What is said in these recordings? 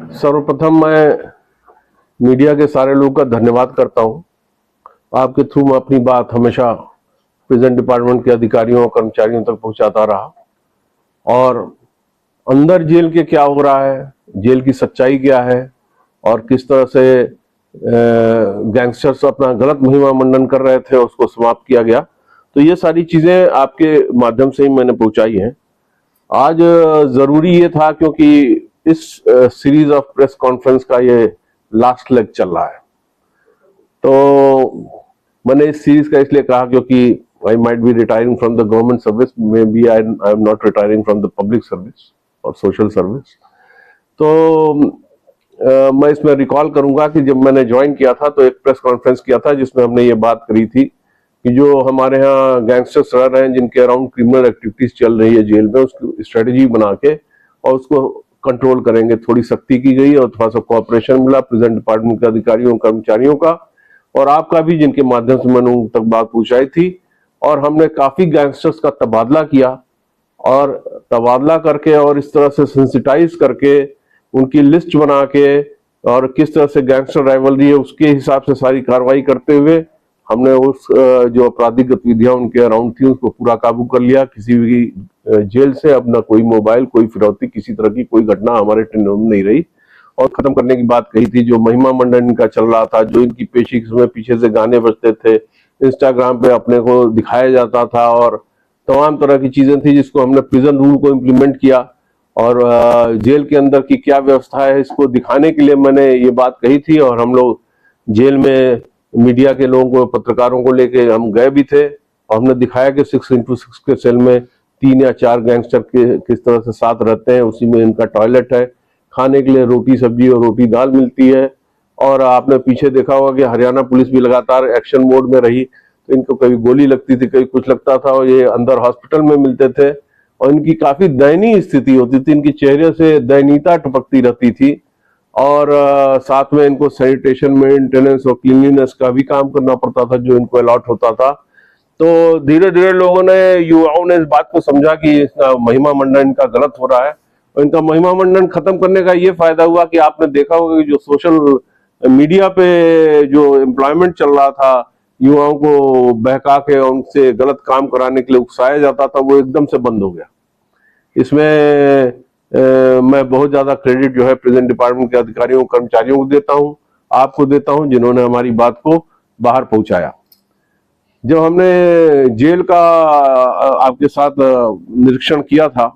सर्वप्रथम मैं मीडिया के सारे लोगों का धन्यवाद करता हूं। आपके थ्रू मैं अपनी बात हमेशा प्रिजन डिपार्टमेंट के अधिकारियों और कर्मचारियों तक पहुंचाता रहा और अंदर जेल के क्या हो रहा है, जेल की सच्चाई क्या है और किस तरह से गैंगस्टर्स अपना गलत महिमा मंडन कर रहे थे, उसको समाप्त किया गया। तो ये सारी चीजें आपके माध्यम से ही मैंने पहुंचाई हैं। आज जरूरी ये था क्योंकि इस सीरीज ऑफ प्रेस कॉन्फ्रेंस का ये लास्ट लेग चल रहा है, तो मैंने इस सीरीज का इसलिए कहा क्योंकि I might be retiring from the government service, maybe I am not retiring from the public service और सोशल सर्विस। तो मैं इसमें रिकॉल करूंगा कि जब मैंने ज्वाइन किया था तो एक प्रेस कॉन्फ्रेंस किया था जिसमें हमने ये बात करी थी कि जो हमारे यहाँ गैंगस्टर्स रह रहे हैं, जिनके अराउंड क्रिमिनल एक्टिविटीज चल रही है जेल में, उसकी स्ट्रेटेजी बना के और उसको कंट्रोल करेंगे। थोड़ी सख्ती की गई और थोड़ा सा कोऑपरेशन मिला प्रेजेंट डिपार्टमेंट के अधिकारियों कर्मचारियों का और आपका भी, जिनके माध्यम से मैंने उन तक बात पहुंचाई थी। और हमने काफी गैंगस्टर्स का तबादला किया और तबादला करके और इस तरह से सेंसिटाइज करके उनकी लिस्ट बना के और किस तरह से गैंगस्टर राइवलरी है उसके हिसाब से सारी कार्रवाई करते हुए हमने उस जो आपराधिक गतिविधियां उनके अराउंड थी उसको पूरा काबू कर लिया। किसी भी जेल से अब ना कोई मोबाइल, कोई फिरौती, किसी तरह की कोई घटना हमारे टेंडर में नहीं रही। और खत्म करने की बात कही थी। जो महिमा मंडन इनका चल रहा था, जो इनकी पेशी में पीछे से गाने बजते थे, इंस्टाग्राम पे अपने को दिखाया जाता था और तमाम तरह की चीजें थी, जिसको हमने प्रिजन रूल को इम्प्लीमेंट किया और जेल के अंदर की क्या व्यवस्था है इसको दिखाने के लिए मैंने ये बात कही थी। और हम लोग जेल में मीडिया के लोगों को, पत्रकारों को लेके हम गए भी थे और हमने दिखाया कि 6x6 के सेल में 3 या 4 गैंगस्टर के किस तरह से साथ रहते हैं। उसी में इनका टॉयलेट है, खाने के लिए रोटी सब्जी और रोटी दाल मिलती है। और आपने पीछे देखा होगा कि हरियाणा पुलिस भी लगातार एक्शन मोड में रही, तो इनको कभी गोली लगती थी, कभी कुछ लगता था और ये अंदर हॉस्पिटल में मिलते थे और इनकी काफी दयनीय स्थिति होती थी। इनकी चेहरे से दयनीयता टपकती रहती थी और साथ में इनको सैनिटेशन, मेंटेनेंस और क्लीनलीनेस का भी काम करना पड़ता था जो इनको अलॉट होता था। तो धीरे धीरे लोगों ने, युवाओं ने इस बात को समझा कि इसका महिमा मंडन इनका गलत हो रहा है और इनका महिमा मंडन खत्म करने का ये फायदा हुआ कि आपने देखा होगा कि जो सोशल मीडिया पे जो एम्प्लॉयमेंट चल रहा था, युवाओं को बहका के उनसे गलत काम कराने के लिए उकसाया जाता था, वो एकदम से बंद हो गया। इसमें मैं बहुत ज्यादा क्रेडिट जो है प्रेजेंट डिपार्टमेंट के अधिकारियों कर्मचारियों को देता हूं, आपको देता हूं, जिन्होंने हमारी बात को बाहर पहुंचाया। जब हमने जेल का आपके साथ निरीक्षण किया था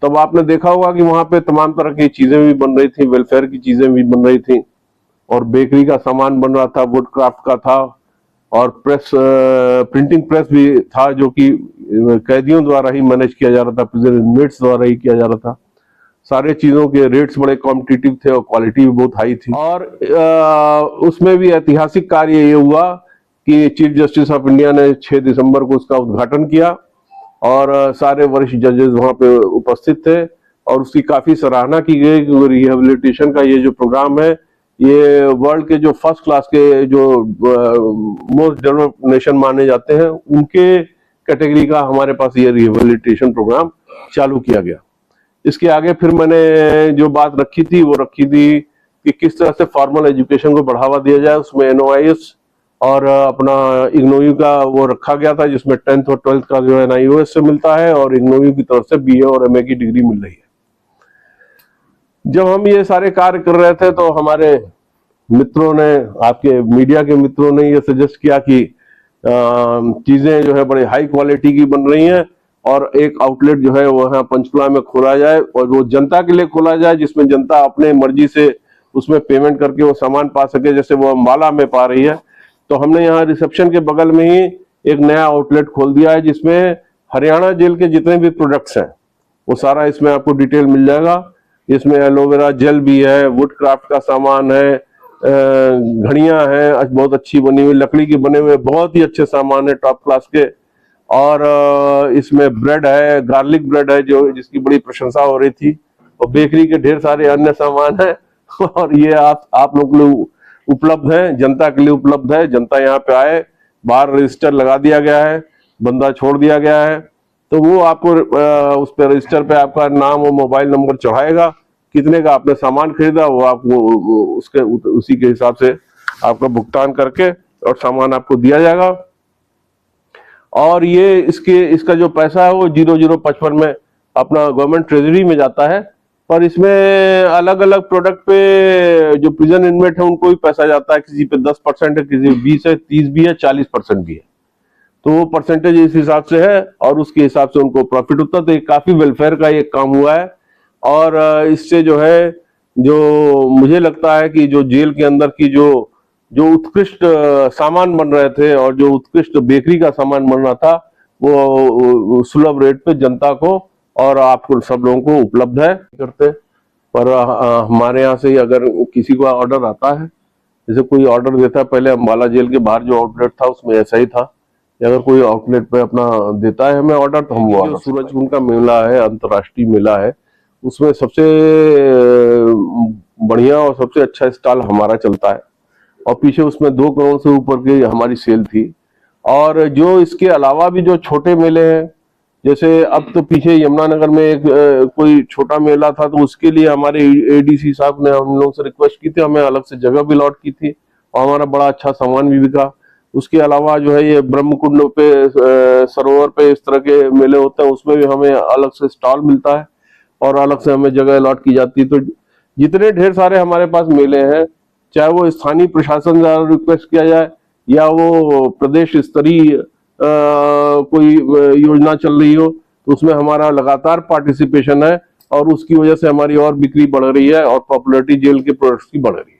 तब आपने देखा होगा कि वहां पे तमाम तरह की चीजें भी बन रही थी, वेलफेयर की चीजें भी बन रही थी और बेकरी का सामान बन रहा था, वुड क्राफ्ट का था और प्रिंटिंग प्रेस भी था, जो कि कैदियों द्वारा ही मैनेज किया जा रहा था, प्रिजन इनमेट्स द्वारा ही किया जा रहा था। सारे चीजों के रेट्स बड़े कॉम्पिटिटिव थे और क्वालिटी भी बहुत हाई थी। और उसमें भी ऐतिहासिक कार्य ये हुआ कि चीफ जस्टिस ऑफ इंडिया ने 6 दिसंबर को उसका उद्घाटन किया और सारे वरिष्ठ जजेस वहां पे उपस्थित थे और उसकी काफी सराहना की गई कि रिहेबिलिटेशन का ये जो प्रोग्राम है, ये वर्ल्ड के जो फर्स्ट क्लास के, जो मोस्ट डेवलप्ड नेशन माने जाते हैं, उनके कैटेगरी का हमारे पास ये रिहेबिलिटेशन प्रोग्राम चालू किया गया। इसके आगे फिर मैंने जो बात रखी थी वो रखी थी कि किस तरह से फॉर्मल एजुकेशन को बढ़ावा दिया जाए। उसमें NOIS और अपना इग्नोयू का वो रखा गया था, जिसमें 10th और 12th का जो है NIOS से मिलता है और इग्नोयू की तरफ से BA और MA की डिग्री मिल रही है। जब हम ये सारे कार्य कर रहे थे तो हमारे मित्रों ने, आपके मीडिया के मित्रों ने ये सजेस्ट किया कि चीजें जो है बड़े हाई क्वालिटी की बन रही हैं और एक आउटलेट जो है वो यहाँ पंचकुला में खोला जाए और वो जनता के लिए खोला जाए, जिसमें जनता अपने मर्जी से उसमें पेमेंट करके वो सामान पा सके, जैसे वो अम्बाला में पा रही है। तो हमने यहाँ रिसेप्शन के बगल में ही एक नया आउटलेट खोल दिया है, जिसमें हरियाणा जेल के जितने भी प्रोडक्ट्स हैं वो सारा इसमें आपको डिटेल मिल जाएगा। इसमें एलोवेरा जेल भी है, वुड क्राफ्ट का सामान है, घड़ियां हैं बहुत अच्छी बनी हुई, लकड़ी के बने हुए बहुत ही अच्छे सामान है टॉप क्लास के। और इसमें ब्रेड है, गार्लिक ब्रेड है, जो जिसकी बड़ी प्रशंसा हो रही थी, और बेकरी के ढेर सारे अन्य सामान है। और ये आप लोग उपलब्ध है, जनता के लिए उपलब्ध है। जनता यहाँ पे आए, बाहर रजिस्टर लगा दिया गया है, बंदा छोड़ दिया गया है, तो वो आपको उस पर रजिस्टर पे आपका नाम और मोबाइल नंबर चढ़ाएगा कितने का आपने सामान खरीदा वो आपको उसके उसी के हिसाब से आपका भुगतान करके और सामान आपको दिया जाएगा। और ये इसका जो पैसा है वो 0055 में अपना गवर्नमेंट ट्रेजरी में जाता है। पर इसमें अलग अलग प्रोडक्ट पे जो प्रिजन इनमेट है उनको भी पैसा जाता है, किसी पे 10% है, किसी पे 20 है, 30 भी है, 40% भी है। तो वो परसेंटेज इस हिसाब से है और उसके हिसाब से उनको प्रॉफिट होता है। तो ये काफी वेलफेयर का ये काम हुआ है। और इससे जो है, जो मुझे लगता है कि जो जेल के अंदर की जो उत्कृष्ट सामान बन रहे थे और जो उत्कृष्ट बेकरी का सामान बन रहा था वो सुलभ रेट पे जनता को और आपको सब लोगों को उपलब्ध है करते। पर हमारे यहाँ से अगर किसी को ऑर्डर आता है, जैसे कोई ऑर्डर देता है, पहले अम्बाला जेल के बाहर जो आउटलेट था उसमें ऐसा ही था, अगर कोई आउटलेट पे अपना देता है हमें ऑर्डर तो हम वो सूरजकुंड का मेला है, अंतर्राष्ट्रीय मेला है, उसमें सबसे बढ़िया और सबसे अच्छा स्टॉल हमारा चलता है। और पीछे उसमें 2 करोड़ से ऊपर की हमारी सेल थी। और जो इसके अलावा भी जो छोटे मेले हैं, जैसे अब तो पीछे यमुनानगर में एक कोई छोटा मेला था, तो उसके लिए हमारे एडीसी साहब ने हम लोगों से रिक्वेस्ट की थी, हमें अलग से जगह भी अलॉट की थी और हमारा बड़ा अच्छा सामान भी बिका। उसके अलावा जो है ये ब्रह्मकुंड पे सरोवर पे इस तरह के मेले होते हैं, उसमें भी हमें अलग से स्टॉल मिलता है और अलग से हमें जगह अलॉट की जाती है। तो जितने ढेर सारे हमारे पास मेले हैं, चाहे वो स्थानीय प्रशासन द्वारा रिक्वेस्ट किया जाए या वो प्रदेश स्तरीय कोई योजना चल रही हो, तो उसमें हमारा लगातार पार्टिसिपेशन है और उसकी वजह से हमारी और बिक्री बढ़ रही है और पॉपुलैरिटी जेल के प्रोडक्ट्स की बढ़ रही है।